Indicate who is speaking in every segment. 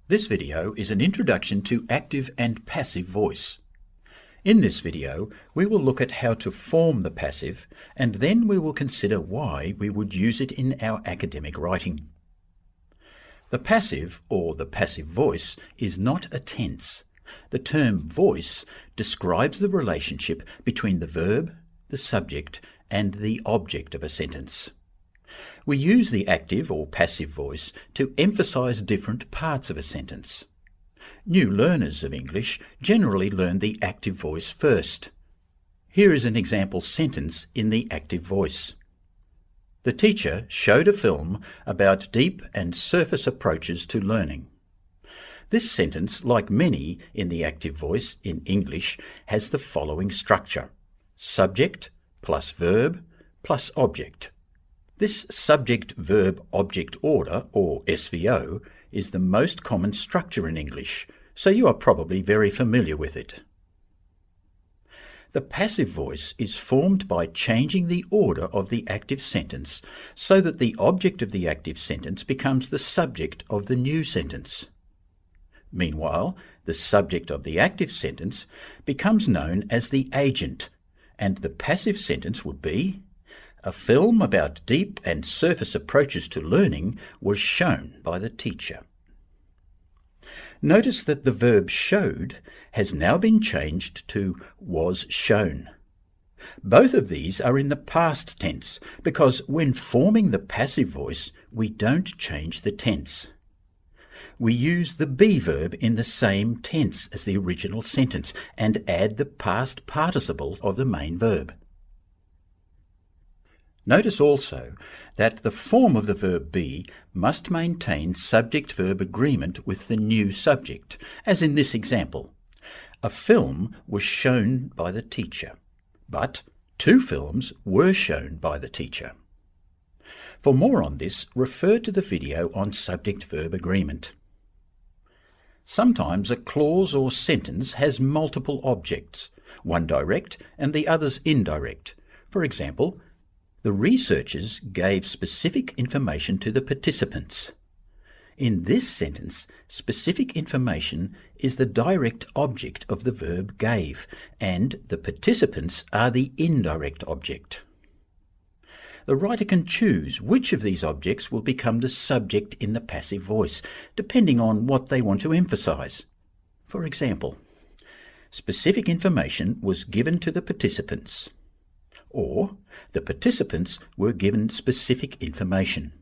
Speaker 1: This video is an introduction to active and passive voice. In this video, we will look at how to form the passive, and then we will consider why we would use it in our academic writing. The passive, or the passive voice, is not a tense. The term voice describes the relationship between the verb, the subject, and the object of a sentence. We use the active or passive voice to emphasize different parts of a sentence. New learners of English generally learn the active voice first. Here is an example sentence in the active voice. The teacher showed a film about deep and surface approaches to learning. This sentence, like many in the active voice in English, has the following structure: subject plus verb plus object. This subject-verb-object order, or SVO, is the most common structure in English, so you are probably very familiar with it. The passive voice is formed by changing the order of the active sentence so that the object of the active sentence becomes the subject of the new sentence. Meanwhile, the subject of the active sentence becomes known as the agent, and the passive sentence would be: a film about deep and surface approaches to learning was shown by the teacher. Notice that the verb showed has now been changed to was shown. Both of these are in the past tense because when forming the passive voice, we don't change the tense. We use the be verb in the same tense as the original sentence and add the past participle of the main verb. Notice also that the form of the verb be must maintain subject-verb agreement with the new subject, as in this example. A film was shown by the teacher, but 2 films were shown by the teacher. For more on this, refer to the video on subject-verb agreement. Sometimes a clause or sentence has multiple objects, one direct and the others indirect. For example, the researchers gave specific information to the participants. In this sentence, specific information is the direct object of the verb gave, and the participants are the indirect object. The writer can choose which of these objects will become the subject in the passive voice, depending on what they want to emphasize. For example, specific information was given to the participants, or the participants were given specific information.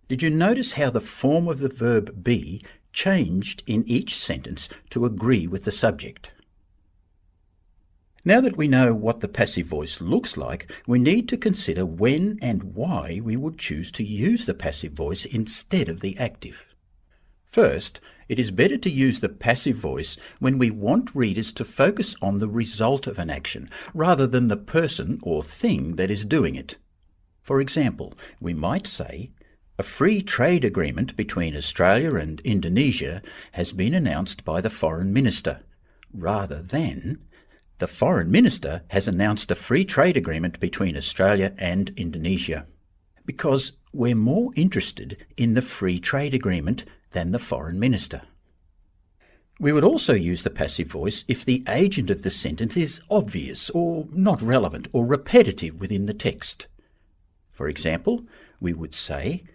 Speaker 1: Did you notice how the form of the verb be changed in each sentence to agree with the subject? Now that we know what the passive voice looks like, we need to consider when and why we would choose to use the passive voice instead of the active. First, it is better to use the passive voice when we want readers to focus on the result of an action, rather than the person or thing that is doing it. For example, we might say, a free trade agreement between Australia and Indonesia has been announced by the Foreign Minister, rather than, the Foreign Minister has announced a free trade agreement between Australia and Indonesia, because we're more interested in the free trade agreement than the Foreign Minister. We would also use the passive voice if the agent of the sentence is obvious or not relevant or repetitive within the text. For example, we would say,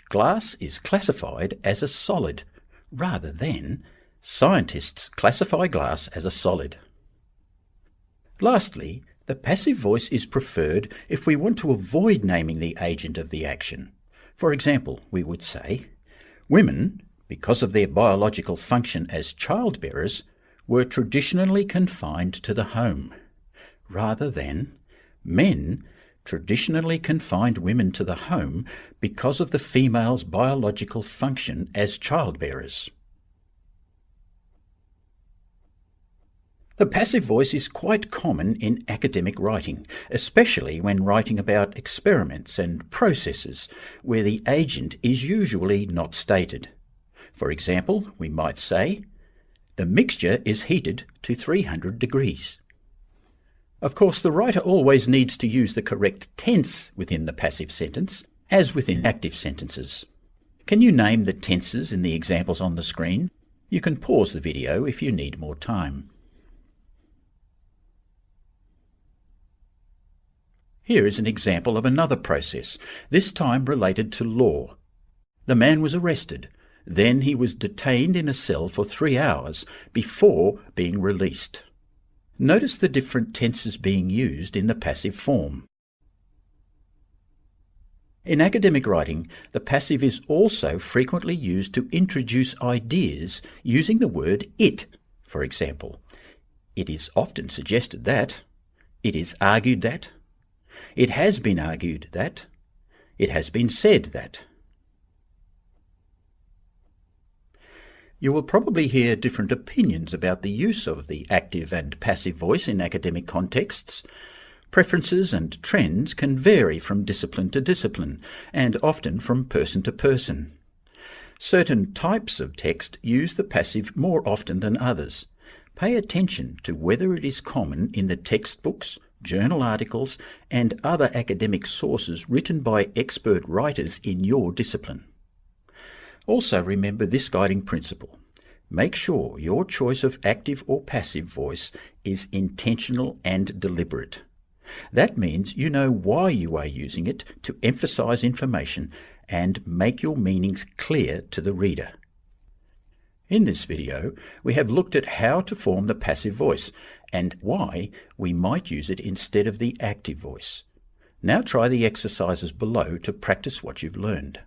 Speaker 1: glass is classified as a solid, rather than, scientists classify glass as a solid. Lastly, the passive voice is preferred if we want to avoid naming the agent of the action. For example, we would say, women, because of their biological function as childbearers, were traditionally confined to the home, rather than, men traditionally confined women to the home because of the female's biological function as childbearers. The passive voice is quite common in academic writing, especially when writing about experiments and processes where the agent is usually not stated. For example, we might say, the mixture is heated to 300 degrees. Of course, the writer always needs to use the correct tense within the passive sentence, as within active sentences. Can you name the tenses in the examples on the screen? You can pause the video if you need more time. Here is an example of another process, this time related to law. The man was arrested. Then he was detained in a cell for 3 hours before being released. Notice the different tenses being used in the passive form. In academic writing, the passive is also frequently used to introduce ideas using the word it. For example, it is often suggested that, it is argued that, it has been argued that, it has been said that. You will probably hear different opinions about the use of the active and passive voice in academic contexts. Preferences and trends can vary from discipline to discipline, and often from person to person. Certain types of text use the passive more often than others. Pay attention to whether it is common in the textbooks, journal articles, and other academic sources written by expert writers in your discipline. Also remember this guiding principle. Make sure your choice of active or passive voice is intentional and deliberate. That means you know why you are using it to emphasize information and make your meanings clear to the reader. In this video, we have looked at how to form the passive voice and why we might use it instead of the active voice. Now try the exercises below to practice what you've learned.